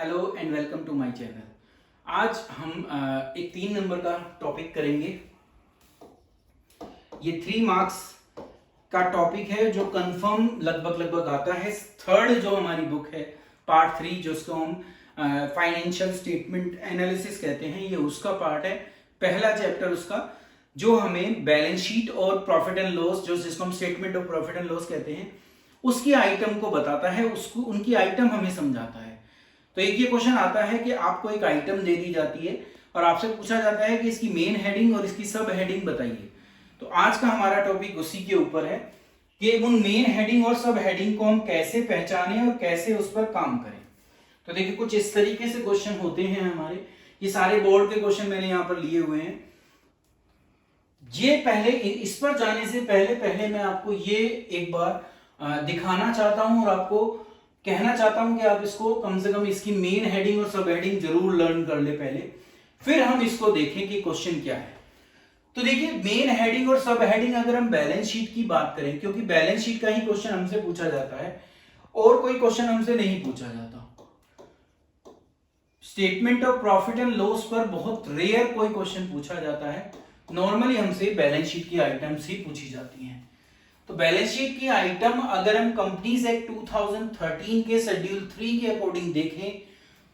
Hello and welcome to my channel. आज हम एक 3 नंबर का टॉपिक करेंगे। ये 3 मार्क्स का टॉपिक है जो कंफर्म लगभग आता है। थर्ड जो हमारी बुक है पार्ट 3, जिसको हम फाइनेंशियल स्टेटमेंट एनालिसिस कहते हैं, ये उसका पार्ट है। पहला चैप्टर उसका जो हमें बैलेंस शीट और प्रॉफिट एंड लॉस, जो जिसको हम statement of profit and loss कहते हैं, उसकी आइटम को बताता है, उसको उनकी आइटम हमें समझाता है। तो एक ये क्वेश्चन आता है कि आपको एक आइटम दे दी जाती है और आपसे पूछा जाता है कि इसकी मेन हेडिंग और इसकी सब हेडिंग बताइए। तो आज का हमारा टॉपिक उसी के ऊपर है कि उन मेन हेडिंग और सब हेडिंग को हम कैसे पहचानें और कैसे उस पर काम करें। तो देखिए कुछ इस तरीके से क्वेश्चन होते हैं हमारे। ये सारे बोर्ड के क्वेश्चन मैंने यहाँ पर लिए हुए हैं। ये पहले इस पर जाने से पहले मैं आपको ये एक बार दिखाना चाहता हूं और आपको कहना चाहता हूं कि आप इसको कम से कम इसकी मेन हेडिंग और सब हेडिंग जरूर लर्न कर ले पहले, फिर हम इसको देखें कि क्वेश्चन क्या है। तो देखिए मेन हेडिंग और सब हेडिंग अगर हम बैलेंस शीट की बात करें, क्योंकि बैलेंस शीट का ही क्वेश्चन हमसे पूछा जाता है और कोई क्वेश्चन हमसे नहीं पूछा जाता। Statement of profit and loss पर बहुत रेयर कोई क्वेश्चन पूछा जाता है। नॉर्मली हमसे बैलेंस शीट की आइटम्स ही पूछी जाती हैं। तो बैलेंस शीट की आइटम अगर हम कंपनीज एक्ट 2013 के शेड्यूल 3 के अकॉर्डिंग देखें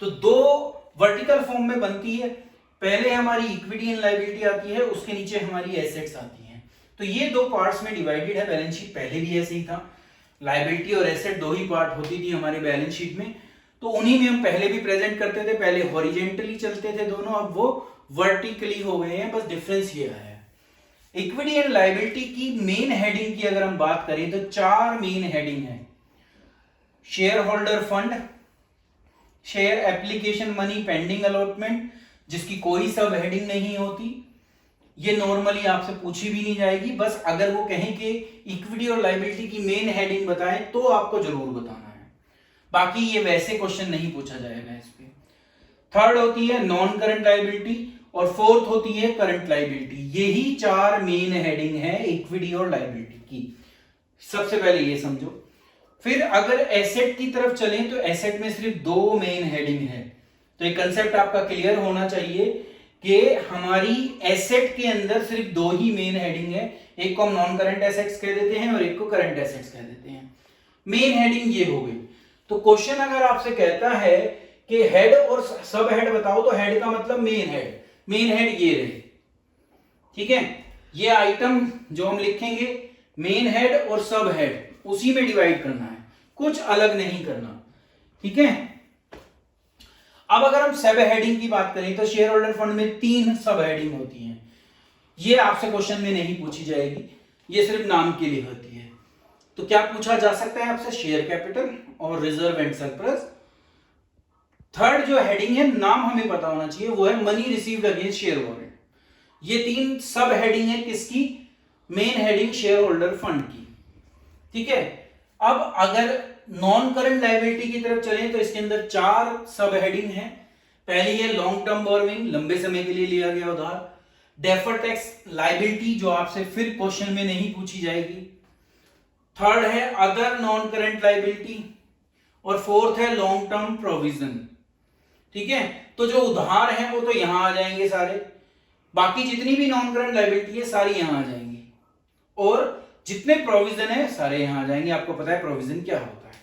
तो 2 वर्टिकल फॉर्म में बनती है। पहले हमारी इक्विटी एंड लायबिलिटी आती है, उसके नीचे हमारी एसेट्स आती हैं। तो ये 2 पार्ट्स में डिवाइडेड है। बैलेंस शीट पहले भी ऐसे ही था, लायबिलिटी और एसेट 2 ही पार्ट होती थी हमारे बैलेंस शीट में। तो उन्हीं में हम पहले भी प्रेजेंट करते थे। पहले हॉरिजेंटली चलते थे दोनों, अब वो वर्टिकली हो गए हैं। बस डिफरेंस ये है। इक्विटी एंड लायबिलिटी की मेन हेडिंग की अगर हम बात करें तो 4 मेन हेडिंग है। Share holder fund, share application money pending allotment, जिसकी कोई सब हेडिंग नहीं होती, ये नॉर्मली आपसे पूछी भी नहीं जाएगी। बस अगर वो कहें कि इक्विटी और लायबिलिटी की मेन हेडिंग बताएं तो आपको जरूर बताना है, बाकी ये वैसे क्वेश्चन नहीं पूछा जाएगा इस पे। थर्ड होती है नॉन करंट लायबिलिटी और फोर्थ होती है करंट लायबिलिटी। यही 4 मेन हेडिंग है इक्विटी और लायबिलिटी की। सबसे पहले ये समझो। फिर अगर एसेट की तरफ चलें तो एसेट में सिर्फ 2 मेन हेडिंग है। तो एक कंसेप्ट आपका क्लियर होना चाहिए कि हमारी एसेट के अंदर सिर्फ 2 ही मेन हेडिंग है। एक को हम नॉन करंट एसेट्स कह देते हैं और एक को करंट एसेट्स कह देते हैं। मेन हेडिंग ये हो गई। तो क्वेश्चन अगर आपसे कहता है कि हेड और सब हेड बताओ, तो हेड का मतलब मेन हेड। मेन हेड ये रहे, ठीक है। ये आइटम जो हम लिखेंगे मेन हेड और सब हेड, उसी में डिवाइड करना है, कुछ अलग नहीं करना, ठीक है। अब अगर हम सब हेडिंग की बात करें तो शेयर होल्डर फंड में 3 सब हेडिंग होती हैं। ये आपसे क्वेश्चन में नहीं पूछी जाएगी, ये सिर्फ नाम के लिए होती है। तो क्या पूछा जा सकता है आपसे? शेयर कैपिटल और रिजर्व एंड सरप्लस। थर्ड जो हेडिंग है, नाम हमें पता होना चाहिए, वो है money received against share warrant. ये 3 सब हेडिंग है किसकी? Main heading share holder fund की, ठीक है। अब अगर नॉन करंट लायबिलिटी की तरफ चलें तो इसके अंदर 4 सब हेडिंग है। पहली है लॉन्ग टर्म बोरोइंग, लंबे समय के लिए लिया गया उधार। डेफर्ड टैक्स लायबिलिटी, जो आपसे फिर क्वेश्चन में नहीं पूछी जाएगी। थर्ड है अदर नॉन करंट लायबिलिटी और फोर्थ है लॉन्ग टर्म प्रोविजन, ठीक है। तो जो उधार है वो तो यहां आ जाएंगे सारे, बाकी जितनी भी नॉन करंट लायबिलिटी है सारी यहां आ जाएंगी, और जितने प्रोविजन है सारे यहां आ जाएंगे। आपको पता है प्रोविजन क्या होता है।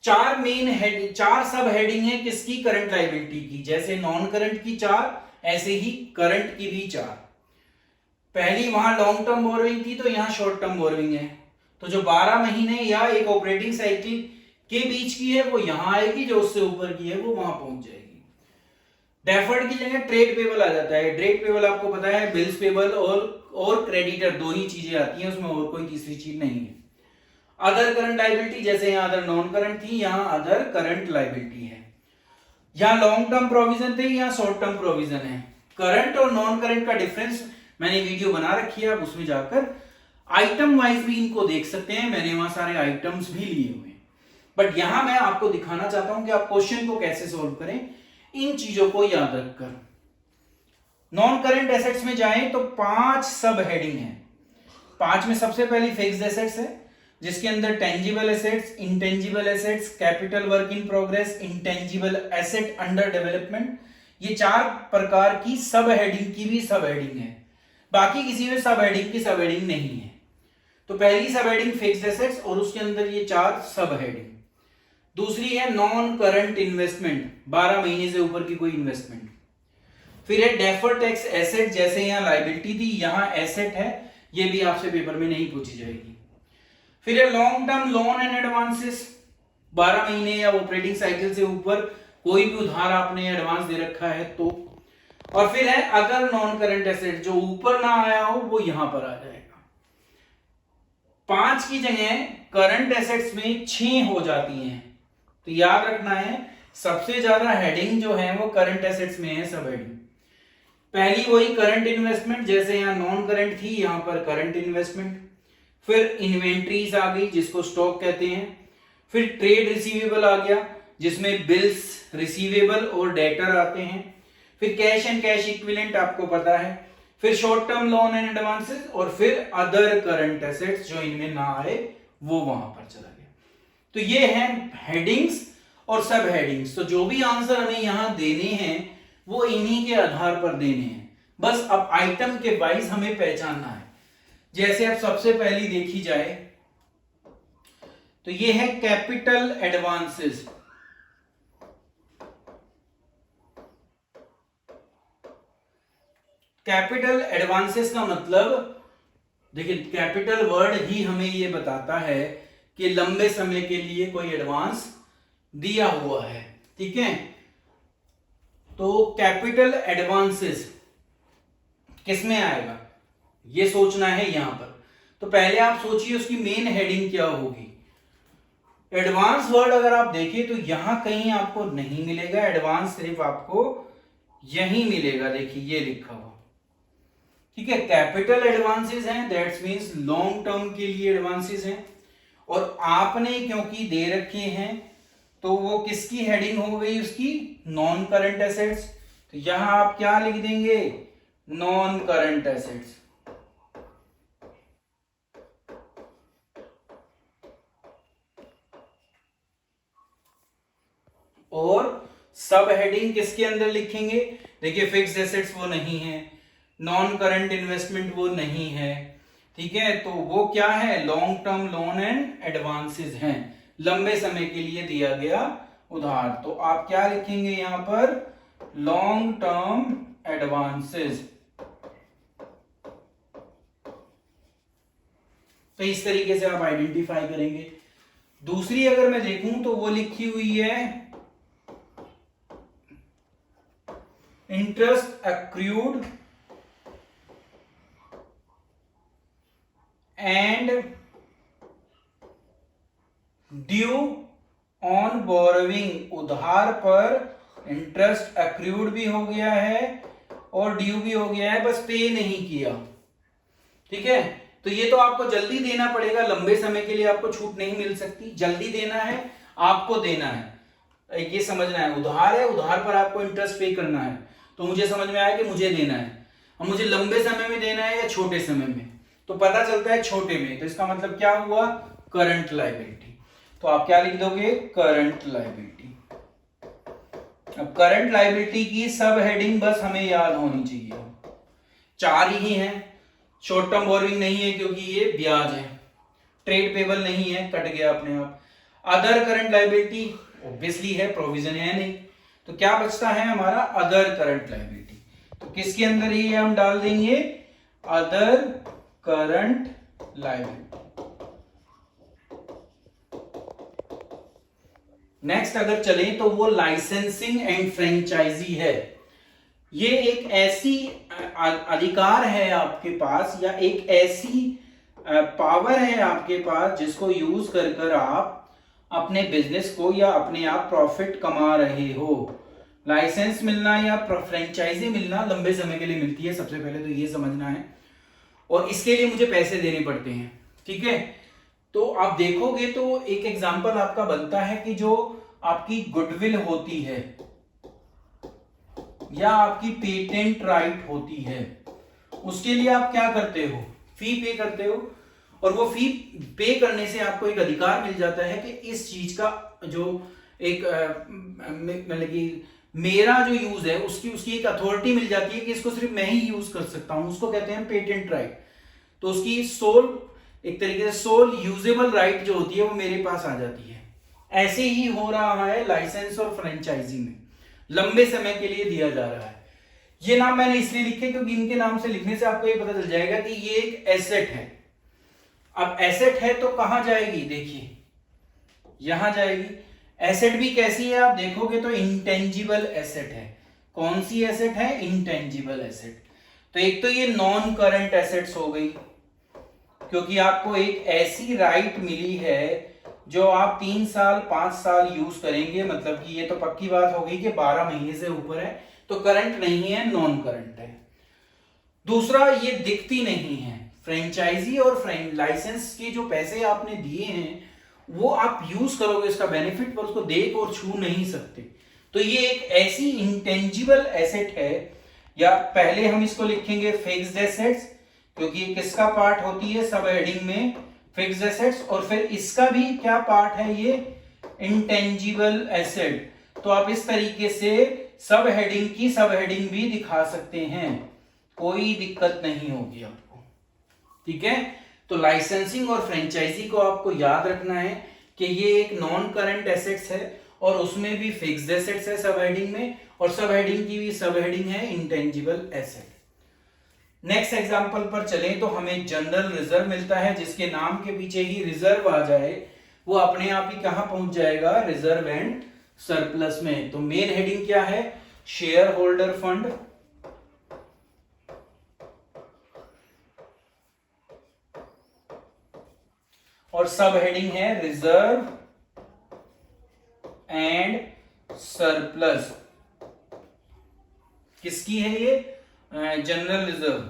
4 मेन हेड, 4 सब हेडिंग है किसकी? करंट लायबिलिटी की। जैसे नॉन करंट की 4, ऐसे ही करंट की भी 4। पहली वहां लॉन्ग टर्म बोरोइंग थी तो यहां शॉर्ट टर्म बोरोइंग है। तो जो 12 महीने या एक ऑपरेटिंग साइकिल के बीच की है वो यहां आएगी, जो उससे ऊपर की है वो वहां पहुंच जाएगी। डेफर्ड की जगह ट्रेड पेबल आ जाता है। ट्रेड पेबल आपको पता है बिल्स पेबल और क्रेडिटर 2 ही चीजें आती हैं, उसमें और कोई तीसरी चीज नहीं है। अदर करंट लायबिलिटी, जैसे यहां अदर नॉन करंट थी, यहां अदर करंट लायबिलिटी है। यहां लॉन्ग टर्म प्रोविजन थे, यहां शॉर्ट टर्म प्रोविजन है। करंट और नॉन करंट का डिफरेंस मैंने वीडियो बना रखी है, आप उसमें जाकर आइटम वाइज भी इनको देख सकते हैं। मैंने वहां सारे आइटम्स भी लिए हुए हैं, बट यहां मैं आपको दिखाना चाहता हूं कि आप क्वेश्चन को कैसे सोल्व करें इन चीजों को याद रखकर। नॉन करंट एसेट्स में जाएं तो 5 सब हेडिंग है। 5 में सबसे पहली फिक्स्ड एसेट्स है, जिसके अंदर tangible assets, intangible assets, capital work in progress, intangible asset under development, ये 4 प्रकार की सब हेडिंग की भी सब हेडिंग है। बाकी किसी में सब हेडिंग की सब हेडिंग नहीं है। तो पहली सब हेडिंग फिक्स्ड एसेट्स और उसके अंदर ये 4 सब हेडिंग। दूसरी है नॉन करंट इन्वेस्टमेंट, 12 महीने से ऊपर की कोई इन्वेस्टमेंट। फिर है डेफर्ड टैक्स एसेट, जैसे यहां लायबिलिटी थी यहां एसेट है, ये भी आपसे पेपर में नहीं पूछी जाएगी। फिर है long term loan and advances, 12 महीने या ऑपरेटिंग साइकिल से ऊपर कोई भी उधार आपने एडवांस दे रखा है तो। और फिर है अगर नॉन करंट एसेट जो ऊपर ना आया हो वो यहां पर आ जाएगा। 5 की जगह करंट एसेट्स में 6 हो जाती हैं, तो याद रखना है सबसे ज्यादा हेडिंग जो है वो करंट एसेट्स में है सब हेडिंग। पहली वही करंट इन्वेस्टमेंट, जैसे यहां नॉन करंट थी यहां पर करंट इन्वेस्टमेंट। फिर इन्वेंट्रीज आ गई जिसको स्टॉक कहते हैं। फिर ट्रेड रिसीवेबल आ गया जिसमें बिल्स, रिसीवेबल और डेटर आते हैं। फिर कैश एंड कैश इक्विवेलेंट आपको पता है। फिर short term loan and advances और फिर अदर करंट एसेट्स जो इनमें ना आए वो वहां पर चला गया। तो ये है हेडिंग्स और सब हेडिंग्स। तो जो भी आंसर हमें यहां देने हैं वो इन्हीं के आधार पर देने हैं। बस अब आइटम के वाइज हमें पहचानना है। जैसे अब सबसे पहली देखी जाए तो ये है कैपिटल एडवांसेस। कैपिटल एडवांसेस का मतलब देखिए, कैपिटल वर्ड ही हमें ये बताता है कि लंबे समय के लिए कोई एडवांस दिया हुआ है। ठीक है, तो कैपिटल एडवांसेस किस में आएगा ये सोचना है यहां पर। तो पहले आप सोचिए उसकी मेन हेडिंग क्या होगी। एडवांस वर्ड अगर आप देखें तो यहां कहीं आपको नहीं मिलेगा, एडवांस सिर्फ आपको यहीं मिलेगा। देखिए ये लिखा हुआ, ठीक है, कैपिटल एडवांसेस हैं, दैट्स मींस लॉन्ग टर्म के लिए एडवांसेस हैं। और आपने क्योंकि दे रखे हैं तो वो किसकी हेडिंग हो गई उसकी, नॉन करंट एसेट्स। तो यहां आप क्या लिख देंगे, नॉन करंट एसेट्स। और सब हेडिंग किसके अंदर लिखेंगे, देखिए फिक्स्ड एसेट्स वो नहीं है, नॉन करंट इन्वेस्टमेंट वो नहीं है, ठीक है, तो वो क्या है, long term loan and advances हैं, लंबे समय के लिए दिया गया उधार। तो आप क्या लिखेंगे यहां पर, लॉन्ग टर्म एडवांसेस। तो इस तरीके से आप आइडेंटिफाई करेंगे। दूसरी अगर मैं देखूं तो वो लिखी हुई है interest accrued and due on borrowing, उधार पर इंटरेस्ट अक्रूड भी हो गया है और ड्यू भी हो गया है, बस पे नहीं किया। ठीक है, तो ये तो आपको जल्दी देना पड़ेगा, लंबे समय के लिए आपको छूट नहीं मिल सकती, जल्दी देना है आपको, देना है, ये समझना है। उधार है, उधार पर आपको इंटरेस्ट पे करना है, तो मुझे समझ में आया कि मुझे देना है। अब मुझे लंबे समय में देना है या छोटे समय में, तो पता चलता है छोटे में, तो इसका मतलब क्या हुआ, करंट लायबिलिटी। तो आप क्या लिख दोगे, करंट लायबिलिटी। अब करंट लायबिलिटी की सब हेडिंग बस हमें याद होनी चाहिए, 4 ही हैं। शॉर्ट टर्म बोरोइंग नहीं है क्योंकि ये ब्याज है, ट्रेड पेबल नहीं है, कट गया अपने आप। अदर करंट लायबिलिटी ऑब्वियसली है, प्रोविजन है नहीं, तो क्या बचता है हमारा, अदर करंट लायबिलिटी। तो किसके अंदर ही हम डाल देंगे, अदर करंट लायबिलिटी। नेक्स्ट अगर चले तो वो लाइसेंसिंग एंड फ्रेंचाइजी है। ये एक ऐसी अधिकार है आपके पास, या एक ऐसी पावर है आपके पास जिसको यूज कर कर आप अपने बिजनेस को या अपने आप प्रॉफिट कमा रहे हो। लाइसेंस मिलना या फ्रेंचाइजी मिलना लंबे समय के लिए मिलती है, सबसे पहले तो ये समझना है, और इसके लिए मुझे पैसे देने पड़ते हैं। ठीक है, तो आप देखोगे तो एक एग्जांपल आपका बनता है कि जो आपकी गुडविल होती है या आपकी पेटेंट राइट होती है, उसके लिए आप क्या करते हो, फी पे करते हो, और वो फी पे करने से आपको एक अधिकार मिल जाता है कि इस चीज का जो एक मतलब कि मेरा जो यूज है उसकी एक अथॉरिटी मिल जाती है कि इसको सिर्फ मैं ही यूज कर सकता हूं, उसको कहते हैं पेटेंट राइट। तो उसकी एक तरीके से सोल यूजेबल राइट जो होती है वो मेरे पास आ जाती है। ऐसे ही हो रहा है लाइसेंस और फ्रेंचाइजी में, लंबे समय के लिए दिया जा रहा है। ये नाम मैंने इसलिए लिखे क्योंकि इनके नाम से लिखने से आपको ये पता चल जाएगा कि ये एक एसेट है। अब एसेट है तो कहां जाएगी, देखिए यहां जाएगी। एसेट भी कैसी है आप देखोगे तो इंटेंजिबल एसेट है। कौन सी एसेट है, इंटेंजिबल एसेट। तो एक तो ये नॉन करंट एसेट्स हो गई, क्योंकि आपको एक ऐसी राइट मिली है जो आप 3 साल 5 साल यूज करेंगे, मतलब कि ये तो पक्की बात हो गई कि 12 महीने से ऊपर है तो करंट नहीं है, नॉन करंट है। दूसरा, ये दिखती नहीं है। फ्रेंचाइजी और लाइसेंस के जो पैसे आपने दिए हैं वो आप यूज करोगे इसका बेनिफिट, पर उसको देख और छू नहीं सकते। तो ये एक ऐसी इंटेंजिबल एसेट है, या पहले हम इसको लिखेंगे फिक्स्ड एसेट्स, क्योंकि ये किसका पार्ट होती है, सब हेडिंग में फिक्स्ड एसेट्स। और फिर इसका भी क्या पार्ट है, ये इंटेंजिबल एसेट। तो आप इस तरीके से सब हेडिंग भी दिखा सकते हैं, कोई दिक्कत नहीं होगी आपको, ठीक है। तो लाइसेंसिंग और फ्रेंचाइजी को आपको याद रखना है कि ये एक नॉन करंट एसेट्स है और उसमें भी फिक्स्ड एसेट्स है सब हेडिंग में, और सब हेडिंग की भी सब हेडिंग है इंटेंजिबल एसेट। नेक्स्ट एग्जांपल पर चलें तो हमें जनरल रिजर्व मिलता है, जिसके नाम के पीछे ही रिजर्व आ जाए वो अपने आप ही कहां पहुंच जाएगा, रिजर्व एंड सरप्लस में। तो मेन हेडिंग क्या है, शेयर होल्डर फंड, और सब हेडिंग है रिजर्व एंड सरप्लस। किसकी है ये, जनरल रिजर्व।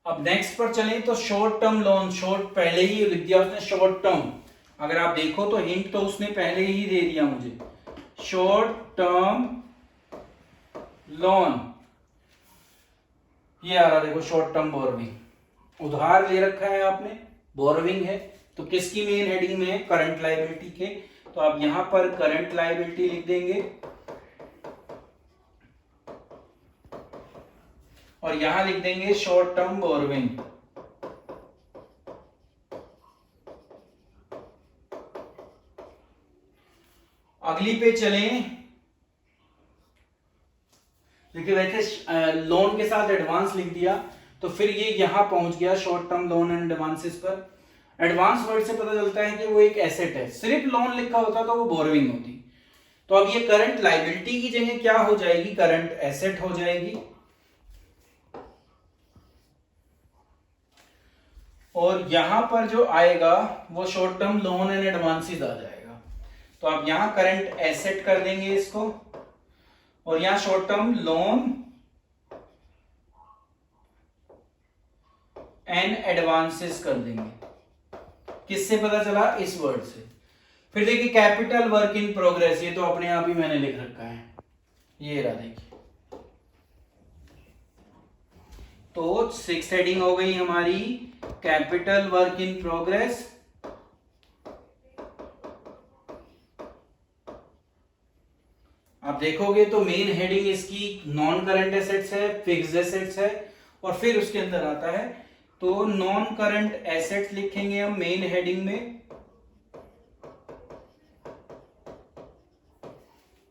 अब नेक्स्ट पर चलें तो शॉर्ट टर्म लोन, शॉर्ट पहले ही लिख दिया उसने शॉर्ट टर्म, अगर आप देखो तो हिंट तो उसने पहले ही दे दिया मुझे, शॉर्ट टर्म लोन। ये आ रहा देखो शॉर्ट टर्म बोरोविंग, उधार ले रखा है आपने, बोरोविंग है, तो किसकी मेन हेडिंग में है, करंट लायबिलिटी के। तो आप यहां पर करंट लायबिलिटी लिख देंगे और यहां लिख देंगे शॉर्ट टर्म बोरोविंग। अगली पे चलें, देखिए वैसे लोन के साथ एडवांस लिख दिया तो फिर ये यहां पहुंच गया short term loan and advances पर। एडवांस वर्ड से पता चलता है कि वो एक एसेट है, सिर्फ लोन लिखा होता तो वो बोरोविंग होती। तो अब ये करंट लायबिलिटी की जगह क्या हो जाएगी, करंट एसेट हो जाएगी, और यहां पर जो आएगा वो short term loan and advances आ जाएगा। तो आप यहां करंट एसेट कर देंगे इसको, और यहां short term loan and advances कर देंगे। किससे पता चला, इस वर्ड से। फिर देखिए कैपिटल वर्क इन प्रोग्रेस, ये तो अपने आप ही मैंने लिख रखा है, ये रहा देखिए। तो 6 हेडिंग हो गई हमारी कैपिटल वर्क इन प्रोग्रेस। आप देखोगे तो मेन हेडिंग इसकी नॉन करंट एसेट्स है, फिक्स्ड एसेट्स है, और फिर उसके अंदर आता है तो नॉन करंट एसेट्स लिखेंगे हम मेन हेडिंग में,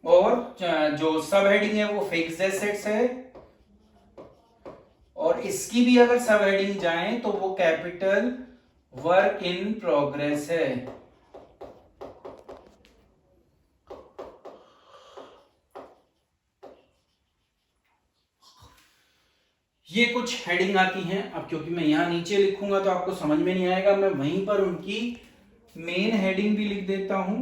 और जो सब हेडिंग है वो फिक्स्ड एसेट्स है, और इसकी भी अगर सब हेडिंग जाए तो वो कैपिटल वर्क इन प्रोग्रेस है। ये कुछ हेडिंग आती हैं। अब क्योंकि मैं यहां नीचे लिखूंगा तो आपको समझ में नहीं आएगा, मैं वहीं पर उनकी मेन हेडिंग भी लिख देता हूं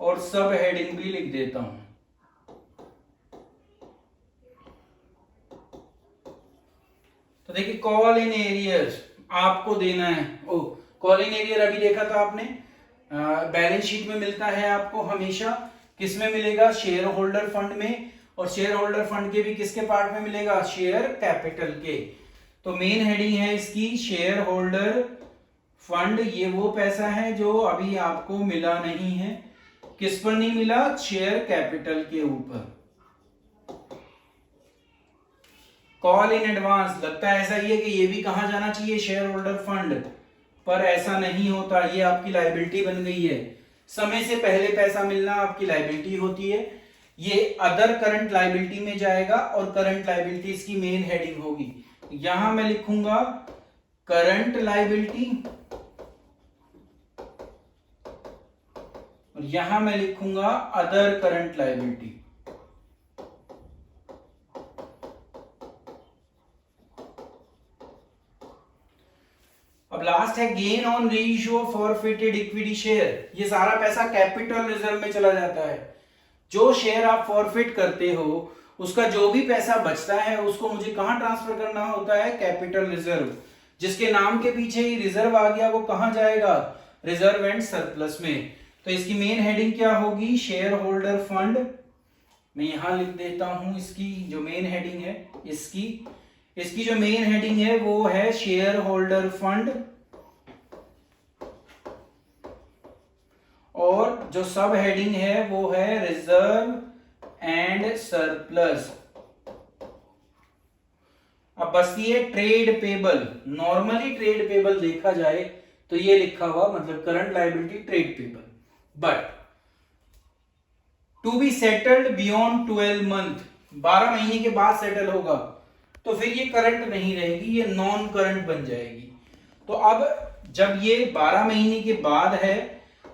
और सब हेडिंग भी लिख देता हूं। तो देखिए कॉल इन एरियर्स आपको देना है। ओ, कॉल इन एरियर अभी देखा था आपने, बैलेंस शीट में मिलता है आपको हमेशा, किस में मिलेगा, शेयर होल्डर फंड में, और शेयर होल्डर फंड के भी किसके पार्ट में मिलेगा, शेयर कैपिटल के। तो मेन हेडिंग है इसकी शेयर होल्डर फंड। ये वो पैसा है जो अभी आपको मिला नहीं है। किस पर नहीं मिला, शेयर कैपिटल के ऊपर। कॉल इन एडवांस, लगता है ऐसा ही है कि ये भी कहां जाना चाहिए, शेयर होल्डर फंड, पर ऐसा नहीं होता। ये आपकी लायबिलिटी बन गई है। समय से पहले पैसा मिलना आपकी लायबिलिटी होती है। ये अदर करंट लायबिलिटी में जाएगा और करंट लायबिलिटी इसकी मेन हेडिंग होगी। यहां मैं लिखूंगा करंट लायबिलिटी और यहां मैं लिखूंगा अदर करंट लायबिलिटी। अब लास्ट है gain on ratio forfeited equity share. ये सारा पैसा कैपिटल रिजर्व में चला जाता है। जो शेयर आप फॉरफिट करते हो उसका जो भी पैसा बचता है उसको मुझे कहां ट्रांसफर करना होता है, कैपिटल रिजर्व। जिसके नाम के पीछे ही रिजर्व आ गया वो कहां जाएगा, रिजर्व एंड सरप्लस में। तो इसकी मेन हेडिंग क्या होगी, शेयर होल्डर फंड। मैं यहां लिख देता हूं इसकी जो मेन हेडिंग है, इसकी जो मेन हेडिंग है वो है शेयर होल्डर फंड, और जो सब हेडिंग है वो है रिजर्व एंड सरप्लस। अब बसती है trade payable. Normally trade payable देखा जाए तो ये लिखा हुआ, मतलब current liability trade payable, but to be settled beyond 12 month, 12 महीने के बाद सेटल होगा तो फिर ये करंट नहीं रहेगी, ये नॉन करंट बन जाएगी। तो अब जब ये 12 महीने के बाद है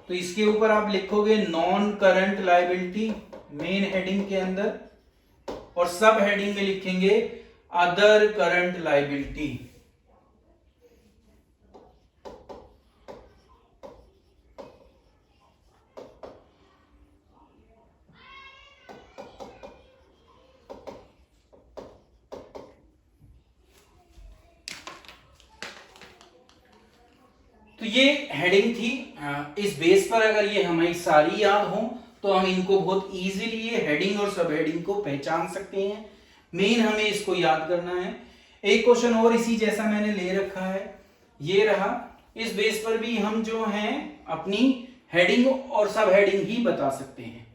तो इसके ऊपर आप लिखोगे non current liability main heading के अंदर, और सब हेडिंग में लिखेंगे अदर करंट लायबिलिटी। तो ये हेडिंग थी। इस बेस पर अगर ये हमारी सारी याद हो तो हम इनको बहुत इजीली ये हेडिंग और सब हेडिंग को पहचान सकते हैं। मेन हमें इसको याद करना है। एक क्वेश्चन और इसी जैसा मैंने ले रखा है, ये रहा। इस बेस पर भी हम जो हैं अपनी हेडिंग और सब हेडिंग ही बता सकते हैं।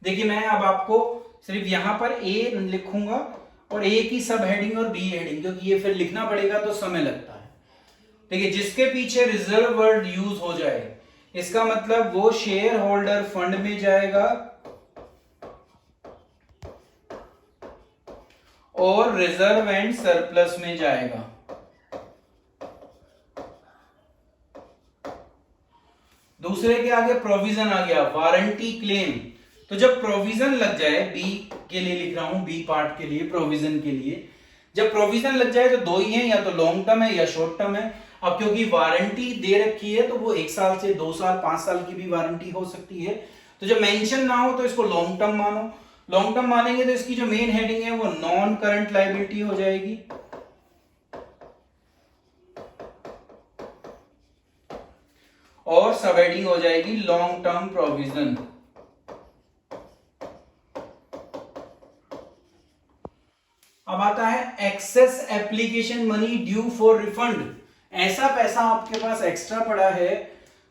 देखिए मैं अब आपको सिर्फ यहां पर ए लिखूंगा और ए की सब हेडिंग और बी हेडिंग, क्योंकि ये फिर लिखना पड़ेगा तो समय लगता है। देखिए जिसके पीछे रिजर्व वर्ड यूज हो जाए इसका मतलब वो शेयर होल्डर फंड में जाएगा और रिजर्व एंड सरप्लस में जाएगा। दूसरे के आगे प्रोविजन आ गया, वारंटी क्लेम। तो जब प्रोविजन लग जाए, बी के लिए लिख रहा हूं, बी पार्ट के लिए, प्रोविजन के लिए, जब प्रोविजन लग जाए तो दो ही है, या तो लॉन्ग टर्म है या शॉर्ट टर्म है। अब क्योंकि वारंटी दे रखी है तो वो 1 साल से 2 साल 5 साल की भी वारंटी हो सकती है। तो जब मेंशन ना हो तो इसको लॉन्ग टर्म मानो। लॉन्ग टर्म मानेंगे तो इसकी जो मेन हेडिंग है वो नॉन करंट लायबिलिटी हो जाएगी, और सब हेडिंग हो जाएगी लॉन्ग टर्म प्रोविजन। अब आता है excess application money due for refund. ऐसा पैसा आपके पास एक्स्ट्रा पड़ा है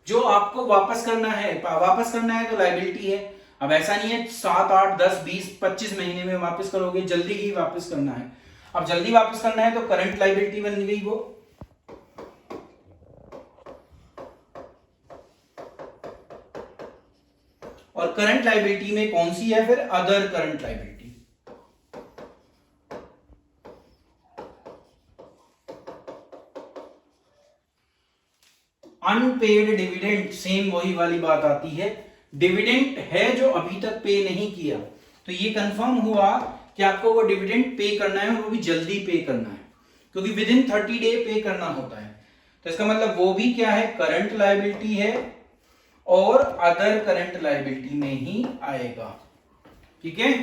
जो आपको वापस करना है। वापस करना है तो लायबिलिटी है। अब ऐसा नहीं है 7, 8, 10, 20, 25 महीने में वापस करोगे, जल्दी ही वापस करना है। अब जल्दी वापस करना है तो करंट लायबिलिटी बन गई वो। और करंट लायबिलिटी में कौन सी है फिर, other current liability. Unpaid dividend, same वही वाली बात आती है। डिविडेंड है जो अभी तक पे नहीं किया, तो ये कंफर्म हुआ कि आपको वो डिविडेंड पे करना है, और वो भी जल्दी पे करना है, क्योंकि विद इन 30 डे पे करना होता है। तो इसका मतलब वो भी क्या है, करंट लायबिलिटी है और अदर करंट लायबिलिटी में ही आएगा। ठीक है।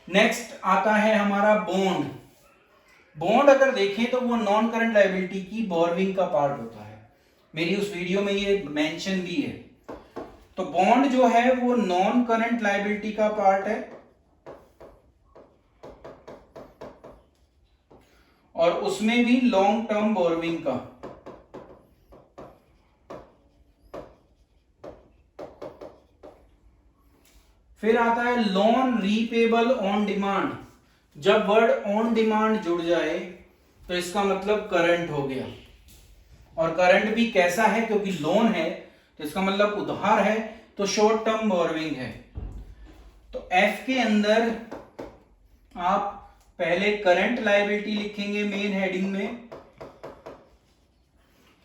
नेक्स्ट आता है हमारा बॉन्ड। बॉन्ड अगर देखें तो वो नॉन करंट लायबिलिटी की बोरविंग का पार्ट होता है। मेरी उस वीडियो में ये मेंशन भी है। तो बॉन्ड जो है वो नॉन करंट लायबिलिटी का पार्ट है, और उसमें भी लॉन्ग टर्म बोरोइंग का। फिर आता है लोन रीपेबल ऑन डिमांड। जब वर्ड ऑन डिमांड जुड़ जाए तो इसका मतलब करंट हो गया, और करंट भी कैसा है, क्योंकि लोन है तो इसका मतलब उधार है, तो शॉर्ट टर्म बोरोइंग है। तो एफ के अंदर आप पहले करंट लायबिलिटी लिखेंगे मेन हेडिंग में,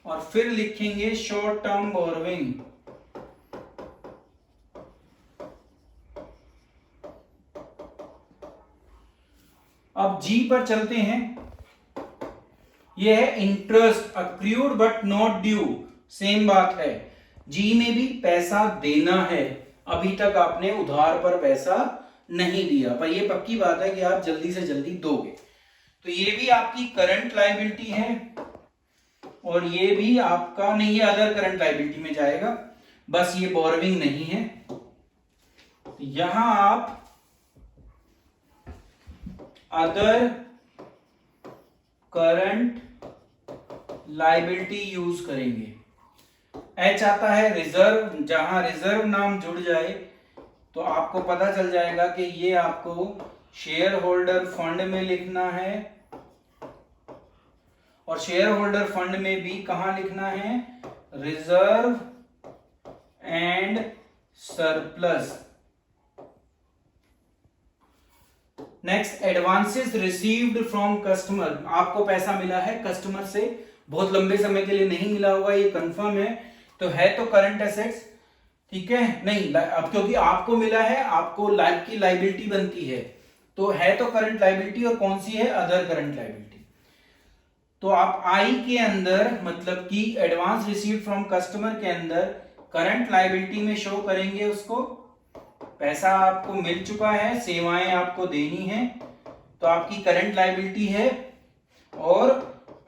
और फिर लिखेंगे शॉर्ट टर्म बोरोइंग। अब जी पर चलते हैं। यह है interest accrued but not due. Same बात है, जी में भी पैसा देना है, अभी तक आपने उधार पर पैसा नहीं दिया, पर यह पक्की बात है कि आप जल्दी से जल्दी दोगे। तो ये भी आपकी करंट लायबिलिटी है, और ये भी आपका नहीं, ये अदर करंट लायबिलिटी में जाएगा, बस ये बोरोइंग नहीं है। तो यहां आप अदर करंट लायबिलिटी यूज करेंगे। एच आता है रिजर्व। जहां रिजर्व नाम जुड़ जाए तो आपको पता चल जाएगा कि ये आपको शेयर होल्डर फंड में लिखना है, और शेयर होल्डर फंड में भी कहां लिखना है, reserve and surplus. Next, advances received from customer. आपको पैसा मिला है कस्टमर से, बहुत लंबे समय के लिए नहीं मिला होगा, ये कंफर्म है, तो है तो करंट एसेट्स, ठीक है। नहीं, अब क्योंकि आपको मिला है, आपको लाइफ की लायबिलिटी बनती है, तो है तो करंट लायबिलिटी, और कौन सी है, अदर करंट लायबिलिटी। तो आप आई के अंदर, मतलब कि एडवांस रिसीव्ड फ्रॉम कस्टमर के अंदर करंट लायबिलिटी में शो करेंगे उसको, पैसा आपको मिल चुका है, सेवाएं आपको देनी है, तो आपकी करंट लायबिलिटी है, और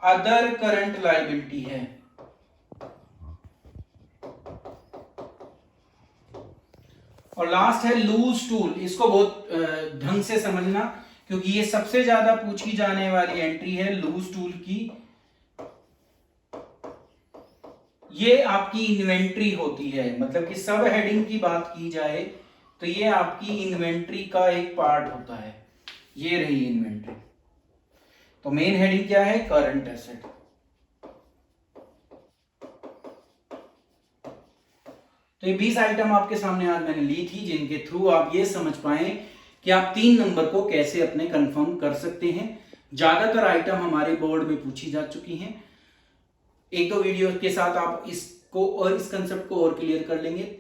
अदर करंट लायबिलिटी है। और लास्ट है लूज टूल। इसको बहुत ढंग से समझना, क्योंकि ये सबसे ज्यादा पूछी जाने वाली एंट्री है लूज टूल की। ये आपकी इन्वेंट्री होती है, मतलब कि सब हेडिंग की बात की जाए तो ये आपकी इन्वेंट्री का एक पार्ट होता है। ये रही इन्वेंट्री। तो मेन हेडिंग क्या है, करंट एसेट। तो ये 20 आइटम आपके सामने आज मैंने ली थी, जिनके थ्रू आप ये समझ पाए कि आप 3 नंबर को कैसे अपने कंफर्म कर सकते हैं। ज्यादातर आइटम हमारे बोर्ड में पूछी जा चुकी हैं। एक दो वीडियो के साथ आप इसको और इस कंसेप्ट को और क्लियर कर लेंगे।